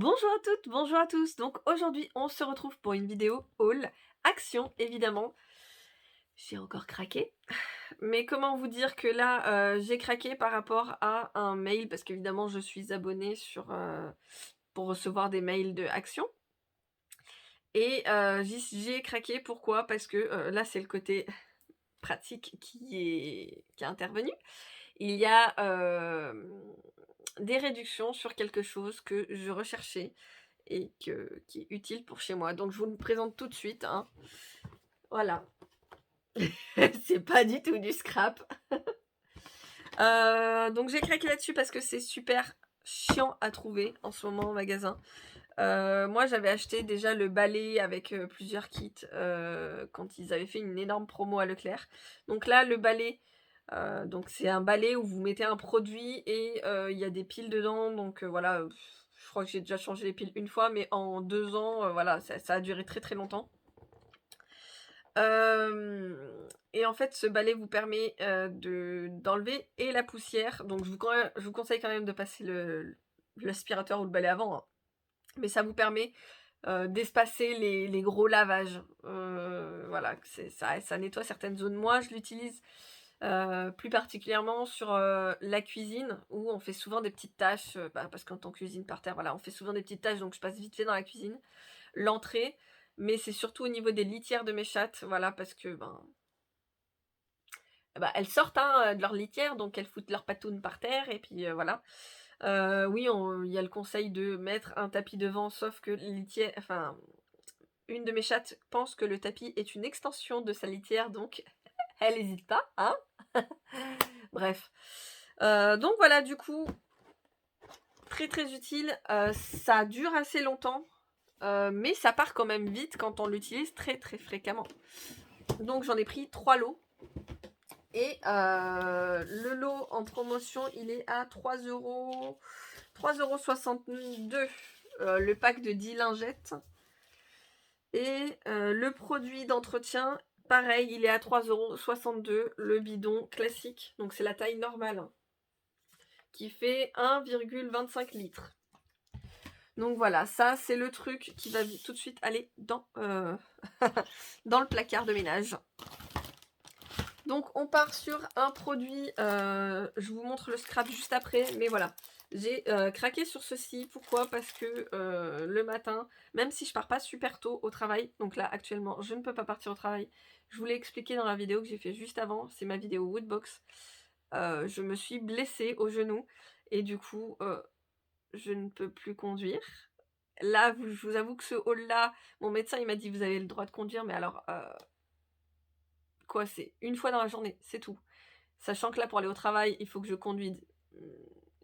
Bonjour à toutes, bonjour à tous. Donc aujourd'hui, on se retrouve pour une vidéo haul, action évidemment. J'ai encore craqué, mais comment vous dire que là, j'ai craqué par rapport à un mail parce qu'évidemment je suis abonnée pour recevoir des mails de Action et j'y ai craqué pourquoi? Parce que, là c'est le côté pratique qui est intervenu. Il y a, des réductions sur quelque chose que je recherchais et qui est utile pour chez moi. Donc je vous le présente tout de suite, hein. Voilà. C'est pas du tout du scrap. Donc j'ai craqué là-dessus parce que c'est super chiant à trouver en ce moment en magasin. Moi j'avais acheté déjà le balai avec, plusieurs kits, quand ils avaient fait une énorme promo à Leclerc. Donc là le balai, donc c'est un balai où vous mettez un produit et il y a des piles dedans donc voilà, je crois que j'ai déjà changé les piles une fois mais en 2 ans, voilà, ça a duré très, très longtemps. Et en fait, ce balai vous permet, d'enlever et la poussière, donc je vous conseille quand même de passer l'aspirateur ou le balai avant, hein, mais ça vous permet, d'espacer les gros lavages. Voilà, que ça nettoie certaines zones. Moi, je l'utilise, plus particulièrement sur, la cuisine où on fait souvent des petites tâches, parce que quand on cuisine par terre, voilà, on fait souvent des petites tâches, donc je passe vite fait dans la cuisine. L'entrée, mais c'est surtout au niveau des litières de mes chattes, voilà, parce que, elles sortent, hein, de leur litière, donc elles foutent leurs patounes par terre et puis, voilà. Oui, on il y a le conseil de mettre un tapis devant, sauf que les litières enfin, une de mes chattes pense que le tapis est une extension de sa litière, donc elle hésite pas, hein. Bref. Donc voilà, du coup, très, très utile, ça dure assez longtemps, mais ça part quand même vite quand on l'utilise très, très fréquemment. Donc j'en ai pris 3 lots et le lot en promotion, il est à 3,62 €, le pack de 10 lingettes et le produit d'entretien, pareil, il est à 3,62 €, le bidon classique, donc c'est la taille normale, hein, qui fait 1,25 litres. Donc voilà, ça c'est le truc qui va tout de suite aller dans, dans le placard de ménage. Donc on part sur un produit, je vous montre le scrap juste après, mais voilà. J'ai, craqué sur ceci. Pourquoi? Parce que, le matin, même si je pars pas super tôt au travail, donc là actuellement je ne peux pas partir au travail. Je vous l'ai expliqué dans la vidéo que j'ai fait juste avant, c'est ma vidéo Woodbox. Je me suis blessée au genou et du coup, je ne peux plus conduire. Là, je vous avoue que ce haul-là, mon médecin il m'a dit: «Vous avez le droit de conduire», mais alors, quoi, c'est une fois dans la journée, c'est tout. Sachant que là, pour aller au travail, il faut que je conduise,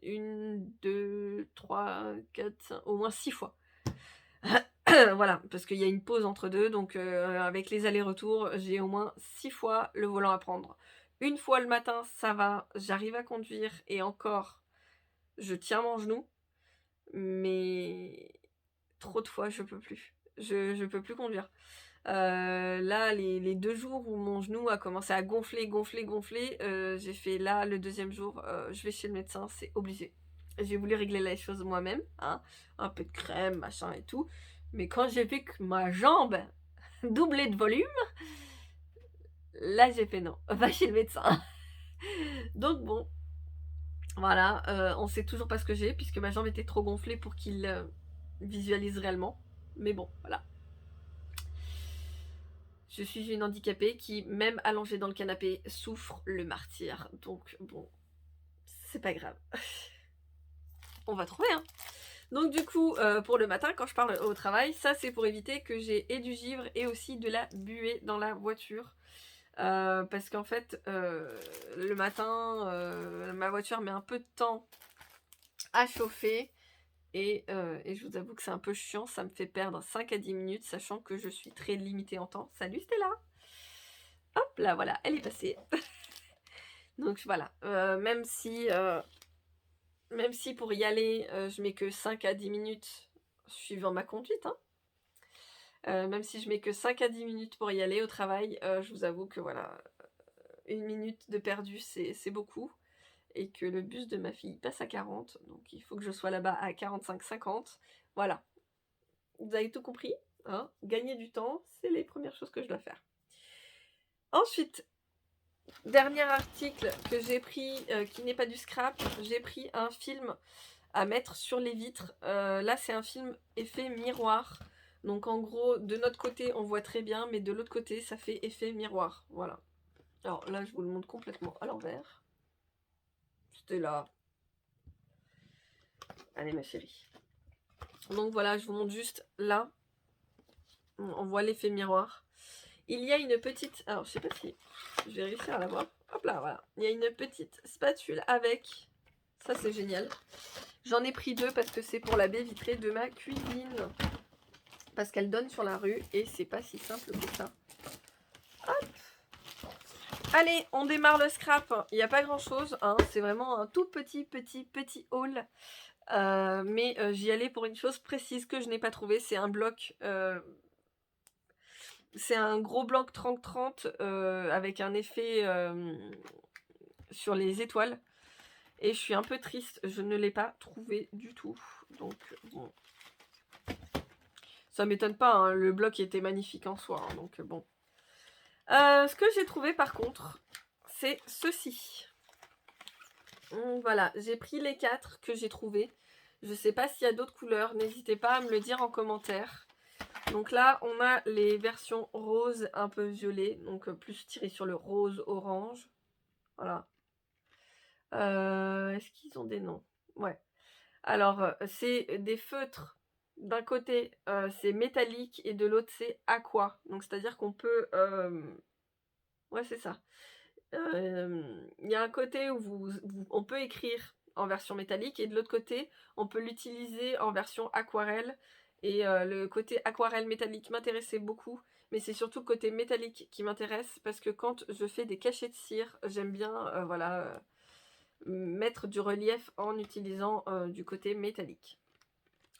1, 2, 3, 4, 5, au moins 6 fois. Voilà, parce qu'il y a une pause entre 2, donc avec les allers-retours, j'ai au moins 6 fois le volant à prendre. Une fois le matin, ça va, j'arrive à conduire et encore, je tiens mon genou, mais trop de fois, je peux plus. Je peux plus conduire. Là, les 2 jours où mon genou a commencé à gonfler, gonfler, gonfler, j'ai fait là, le deuxième jour, je vais chez le médecin, c'est obligé. J'ai voulu régler les choses moi-même, hein, un peu de crème, machin et tout, mais quand j'ai vu que ma jambe doublait de volume, là, j'ai fait: «Non, va chez le médecin». Donc bon, voilà, on sait toujours pas ce que j'ai puisque ma jambe était trop gonflée pour qu'il, visualise réellement, mais bon, voilà. Je suis une handicapée qui, même allongée dans le canapé, souffre le martyre. Donc bon, c'est pas grave. On va trouver, hein. Donc du coup, pour le matin, quand je pars au travail, ça c'est pour éviter que j'ai et du givre et aussi de la buée dans la voiture. Parce qu'en fait, le matin, ma voiture met un peu de temps à chauffer et je vous avoue que c'est un peu chiant, ça me fait perdre 5 à 10 minutes, sachant que je suis très limitée en temps. Salut Stella! Hop là, voilà, elle est passée. Donc voilà, même si pour y aller, je mets que 5 à 10 minutes suivant ma conduite, hein. Même si je mets que 5 à 10 minutes pour y aller au travail, je vous avoue que voilà, 1 minute de perdu, c'est beaucoup et que le bus de ma fille passe à 40, donc il faut que je sois là-bas à 45-50. Voilà. Vous avez tout compris, hein? Gagner du temps, c'est les premières choses que je dois faire. Ensuite, dernier article que j'ai pris, qui n'est pas du scrap, j'ai pris un film à mettre sur les vitres. Là, c'est un film effet miroir. Donc en gros, de notre côté, on voit très bien, mais de l'autre côté, ça fait effet miroir. Voilà. Alors là, je vous le montre complètement à l'envers. C'était là. Allez, ma chérie. Donc voilà, je vous montre juste là. On voit l'effet miroir. Il y a une petite... Alors, je sais pas si je vais réussir à la voir. Hop là, voilà. Il y a une petite spatule avec... Ça, c'est génial. J'en ai pris 2 parce que c'est pour la baie vitrée de ma cuisine. Parce qu'elle donne sur la rue et c'est pas si simple que ça. Hop. Allez, on démarre le scrap. Il n'y a pas grand chose, hein. C'est vraiment un tout petit haul. Mais j'y allais pour une chose précise que je n'ai pas trouvé. C'est un bloc... c'est un gros bloc 30-30 avec un effet sur les étoiles. Et je suis un peu triste, je ne l'ai pas trouvé du tout. Donc bon. Ça m'étonne pas, hein, le bloc était magnifique en soi. Hein, donc bon. Ce que j'ai trouvé par contre, c'est ceci. Voilà, j'ai pris les 4 que j'ai trouvés. Je sais pas s'il y a d'autres couleurs, n'hésitez pas à me le dire en commentaire. Donc là, on a les versions rose un peu violet, donc plus tiré sur le rose orange. Voilà. Est-ce qu'ils ont des noms? Ouais. Alors, c'est des feutres. D'un côté, c'est métallique et de l'autre, c'est aqua. Donc, c'est-à-dire qu'on peut... Ouais, c'est ça. Il y a un côté où on peut écrire en version métallique et de l'autre côté, on peut l'utiliser en version aquarelle. Et le côté aquarelle métallique m'intéressait beaucoup. Mais c'est surtout le côté métallique qui m'intéresse parce que quand je fais des cachets de cire, j'aime bien, voilà... mettre du relief en utilisant du côté métallique.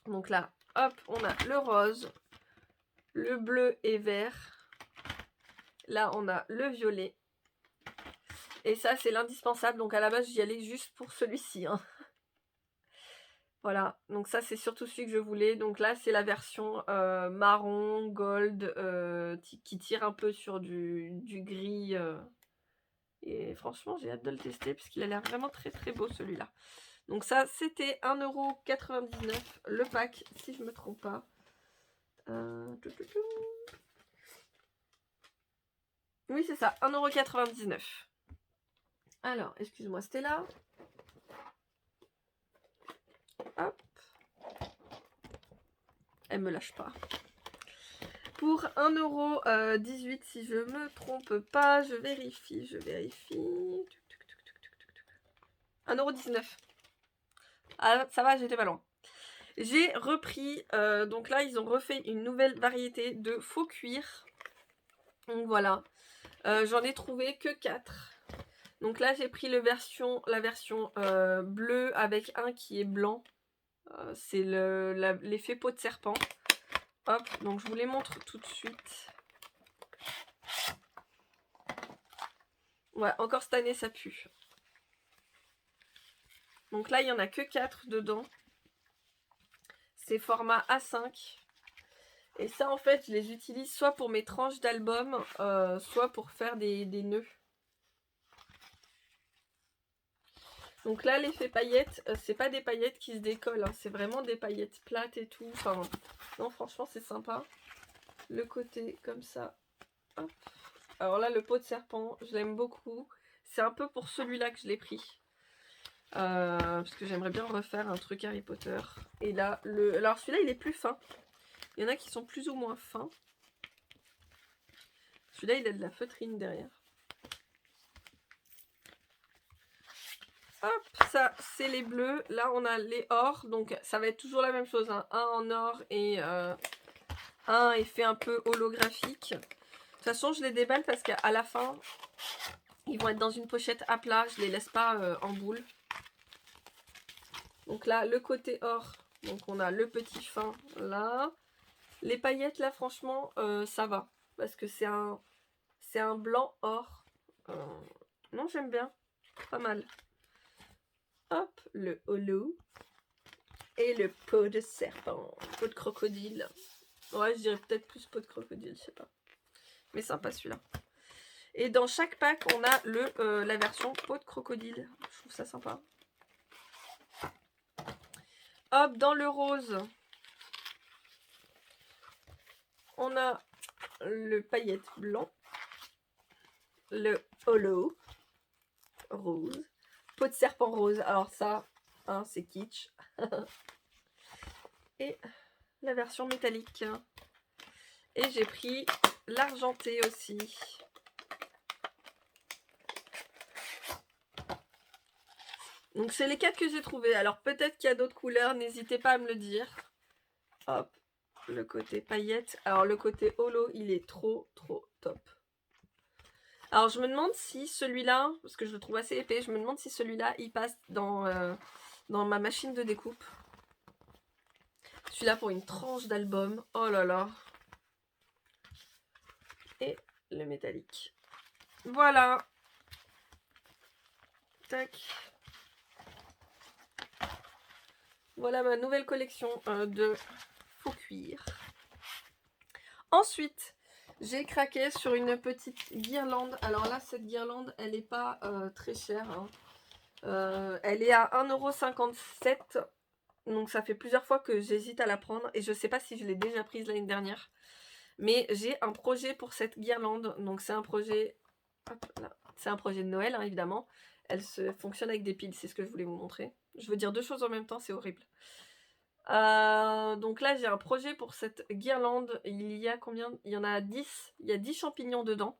Donc là, hop, on a le rose, le bleu et vert. Là, on a le violet. Et ça, c'est l'indispensable. Donc à la base, j'y allais juste pour celui-ci. Hein. Voilà, donc ça, c'est surtout celui que je voulais. Donc là, c'est la version marron, gold, qui tire un peu sur du gris. Et franchement, j'ai hâte de le tester parce qu'il a l'air vraiment très très beau celui-là. Donc ça, c'était 1,99€ le pack, si je ne me trompe pas. Oui, c'est ça, 1,99€. Alors, excuse-moi, c'était là. Hop. Elle me lâche pas. Pour 1,18€, si je me trompe pas, je vérifie. 1,19€. Ah, ça va, j'étais pas loin. J'ai repris, donc là, ils ont refait une nouvelle variété de faux cuir. Donc voilà. J'en ai trouvé que 4. Donc là, j'ai pris la version bleue avec un qui est blanc. C'est l'effet peau de serpent. Hop, donc je vous les montre tout de suite. Ouais, encore cette année, ça pue. Donc là, il n'y en a que 4 dedans. C'est format A5. Et ça, en fait, je les utilise soit pour mes tranches d'album, soit pour faire des nœuds. Donc là, l'effet paillettes, c'est pas des paillettes qui se décollent, hein, c'est vraiment des paillettes plates et tout. Enfin, non, franchement, c'est sympa. Le côté comme ça. Hop. Alors là, le pot de serpent, je l'aime beaucoup. C'est un peu pour celui-là que je l'ai pris. Parce que j'aimerais bien refaire un truc Harry Potter. Et là, alors celui-là, il est plus fin. Il y en a qui sont plus ou moins fins. Celui-là, il a de la feutrine derrière. Hop, ça, c'est les bleus. Là, on a les or. Donc, ça va être toujours la même chose. Hein. Un en or et un effet un peu holographique. De toute façon, je les déballe parce qu'à la fin, ils vont être dans une pochette à plat. Je les laisse pas en boule. Donc là, le côté or. Donc, on a le petit fin là. Les paillettes, là, franchement, ça va. Parce que c'est un blanc or. Non, j'aime bien. Pas mal. Hop, le holo. Et le pot de serpent, pot de crocodile. Ouais, je dirais peut-être plus pot de crocodile, je sais pas. Mais sympa celui-là. Et dans chaque pack, on a la version pot de crocodile. Je trouve ça sympa. Hop, dans le rose, on a le paillette blanc, le holo rose, pot de serpent rose. Alors ça, hein, c'est kitsch. Et la version métallique. Et j'ai pris l'argenté aussi. Donc c'est les 4 que j'ai trouvés. Alors peut-être qu'il y a d'autres couleurs, n'hésitez pas à me le dire. Hop, le côté paillette. Alors le côté holo, il est trop top. Alors je me demande si celui-là, parce que je le trouve assez épais, je me demande si celui-là, il passe dans ma machine de découpe. Celui-là pour une tranche d'album. Oh là là. Et le métallique. Voilà. Tac. Voilà ma nouvelle collection de faux cuir. Ensuite, j'ai craqué sur une petite guirlande. Alors là, cette guirlande, elle n'est pas très chère. Hein. Elle est à 1,57 €. Donc ça fait plusieurs fois que j'hésite à la prendre. Et je ne sais pas si je l'ai déjà prise l'année dernière. Mais j'ai un projet pour cette guirlande. Donc c'est un projet... Hop là. C'est un projet de Noël, hein, évidemment. Elle fonctionne avec des piles, c'est ce que je voulais vous montrer. Je veux dire 2 choses en même temps, c'est horrible. Donc là, j'ai un projet pour cette guirlande. Il y a combien? Il y en a 10. Il y a 10 champignons dedans.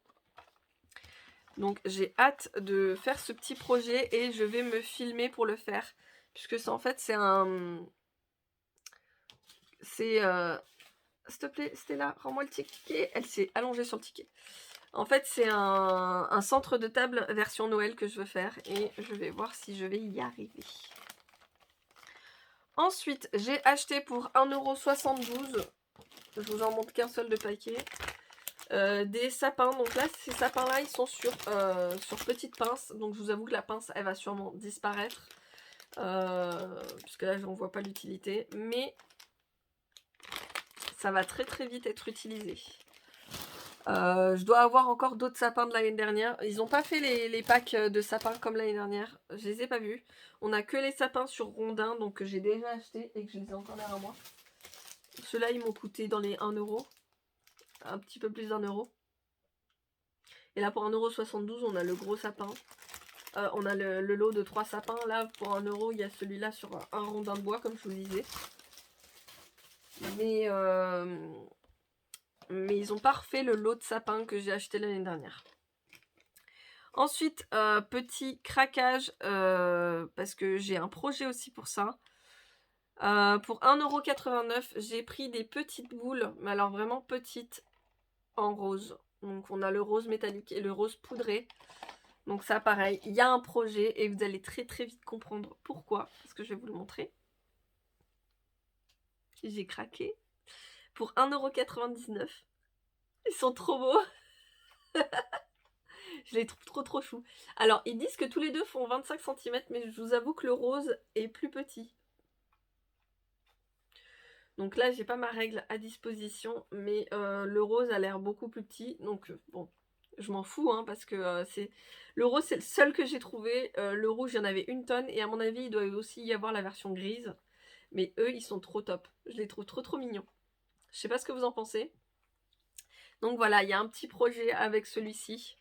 Donc j'ai hâte de faire ce petit projet et je vais me filmer pour le faire. Puisque ça, en fait, c'est un... C'est... S'il te plaît, Stella, rends-moi le ticket. Elle s'est allongée sur le ticket. En fait, c'est un centre de table version Noël que je veux faire. Et je vais voir si je vais y arriver. Ensuite, j'ai acheté pour 1,72 €. Je vous en montre qu'un seul de paquet. Des sapins. Donc là, ces sapins-là, ils sont sur petite pince. Donc je vous avoue que la pince, elle va sûrement disparaître. Puisque là, j'en vois pas l'utilité. Mais ça va très vite être utilisé. Je dois avoir encore d'autres sapins de l'année dernière. Ils n'ont pas fait les packs de sapins comme l'année dernière. Je les ai pas vus. On a que les sapins sur rondin, donc que j'ai déjà acheté et que je les ai encore derrière moi. Ceux-là, ils m'ont coûté dans les 1 €. Un petit peu plus d'1 €. Et là, pour 1,72 €, on a le gros sapin. On a le lot de 3 sapins. Là, pour 1 €, il y a celui-là sur un rondin de bois, comme je vous le disais. Mais ils n'ont pas refait le lot de sapins que j'ai acheté l'année dernière. Ensuite, petit craquage, parce que j'ai un projet aussi pour ça. Pour 1,89 €, j'ai pris des petites boules, mais alors vraiment petites, en rose. Donc on a le rose métallique et le rose poudré. Donc ça pareil, il y a un projet et vous allez très vite comprendre pourquoi. Parce que je vais vous le montrer. J'ai craqué pour 1,99 €. Ils sont trop beaux. Je les trouve trop chou. Alors ils disent que tous les deux font 25 cm, mais je vous avoue que le rose est plus petit. Donc là, j'ai pas ma règle à disposition, mais le rose a l'air beaucoup plus petit. Donc bon, je m'en fous, hein, parce que le rose, c'est le seul que j'ai trouvé. Le rouge, il y en avait 1 tonne. Et à mon avis, il doit aussi y avoir la version grise. Mais eux, ils sont trop top. Je les trouve trop mignons. Je sais pas ce que vous en pensez. Donc voilà, il y a un petit projet avec celui-ci.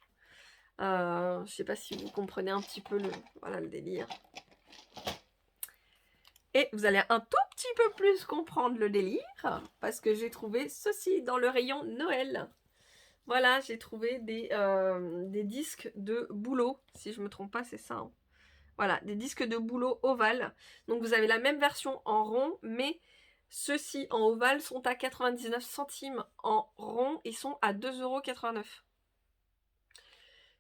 Je sais pas si vous comprenez un petit peu le délire. Et vous allez un tout petit peu plus comprendre le délire, parce que j'ai trouvé ceci dans le rayon Noël. Voilà, j'ai trouvé des disques de bouleau, si je ne me trompe pas, c'est ça. Hein. Voilà, des disques de bouleau ovales. Donc vous avez la même version en rond, mais ceux-ci en ovale sont à 99 centimes. En rond, ils sont à 2,89 €.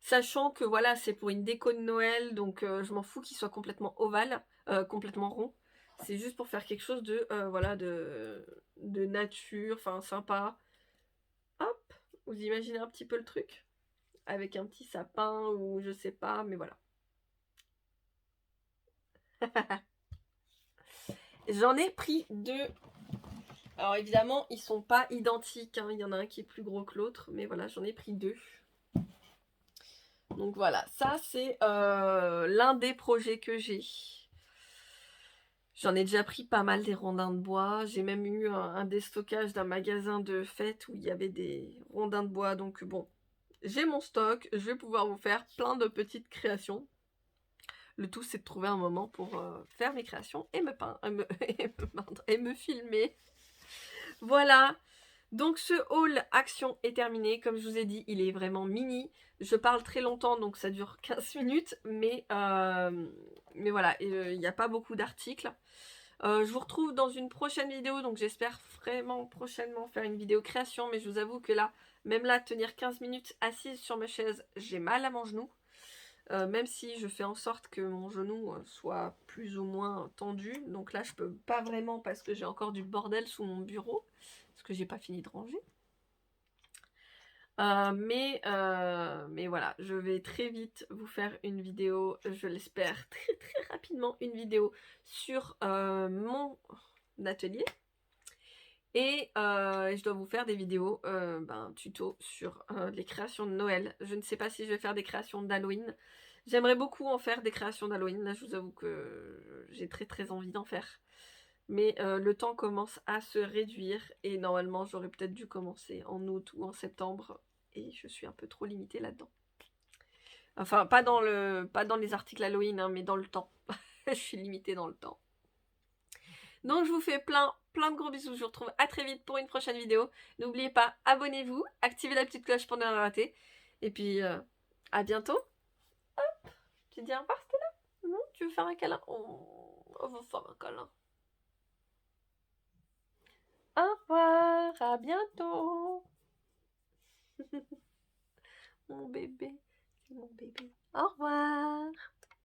Sachant que voilà, c'est pour une déco de Noël, donc je m'en fous qu'ils soient complètement ovales, complètement ronds. C'est juste pour faire quelque chose de, voilà, de nature, enfin sympa. Hop, vous imaginez un petit peu le truc? Avec un petit sapin ou je sais pas, mais voilà. J'en ai pris 2. Alors évidemment, ils sont pas identiques, hein. Il y en a un qui est plus gros que l'autre, mais voilà, j'en ai pris 2. Donc voilà, ça c'est l'un des projets que j'ai. J'en ai déjà pris pas mal des rondins de bois. J'ai même eu un déstockage d'un magasin de fête où il y avait des rondins de bois. Donc bon, j'ai mon stock. Je vais pouvoir vous faire plein de petites créations. Le tout, c'est de trouver un moment pour faire mes créations et me peindre, et me filmer. Voilà. Donc ce haul action est terminé. Comme je vous ai dit, il est vraiment mini. Je parle très longtemps, donc ça dure 15 minutes. Mais voilà, il n'y a pas beaucoup d'articles. Je vous retrouve dans une prochaine vidéo. Donc j'espère vraiment prochainement faire une vidéo création. Mais je vous avoue que là, même là, tenir 15 minutes assise sur ma chaise, j'ai mal à mon genou. Même si je fais en sorte que mon genou soit plus ou moins tendu. Donc là, je peux pas vraiment parce que j'ai encore du bordel sous mon bureau. Parce que j'ai pas fini de ranger. Mais voilà, je vais très vite vous faire une vidéo, je l'espère très très rapidement, une vidéo sur mon atelier. Et je dois vous faire des vidéos tuto sur les créations de Noël. Je ne sais pas si je vais faire des créations d'Halloween. J'aimerais beaucoup en faire des créations d'Halloween. Là, je vous avoue que j'ai très très envie d'en faire. Mais le temps commence à se réduire. Et normalement, j'aurais peut-être dû commencer en août ou en septembre. Et je suis un peu trop limitée là-dedans. Enfin, pas dans les articles Halloween, hein, mais dans le temps. Je suis limitée dans le temps. Donc je vous fais plein de gros bisous. Je vous retrouve à très vite pour une prochaine vidéo. N'oubliez pas, abonnez-vous, activez la petite cloche pour ne rien rater. Et puis, à bientôt. Hop, tu dis au revoir, Stella? Non? Tu veux faire un câlin? Oh, on va faire un câlin. Au revoir, à bientôt. Mon bébé, c'est mon bébé. Au revoir.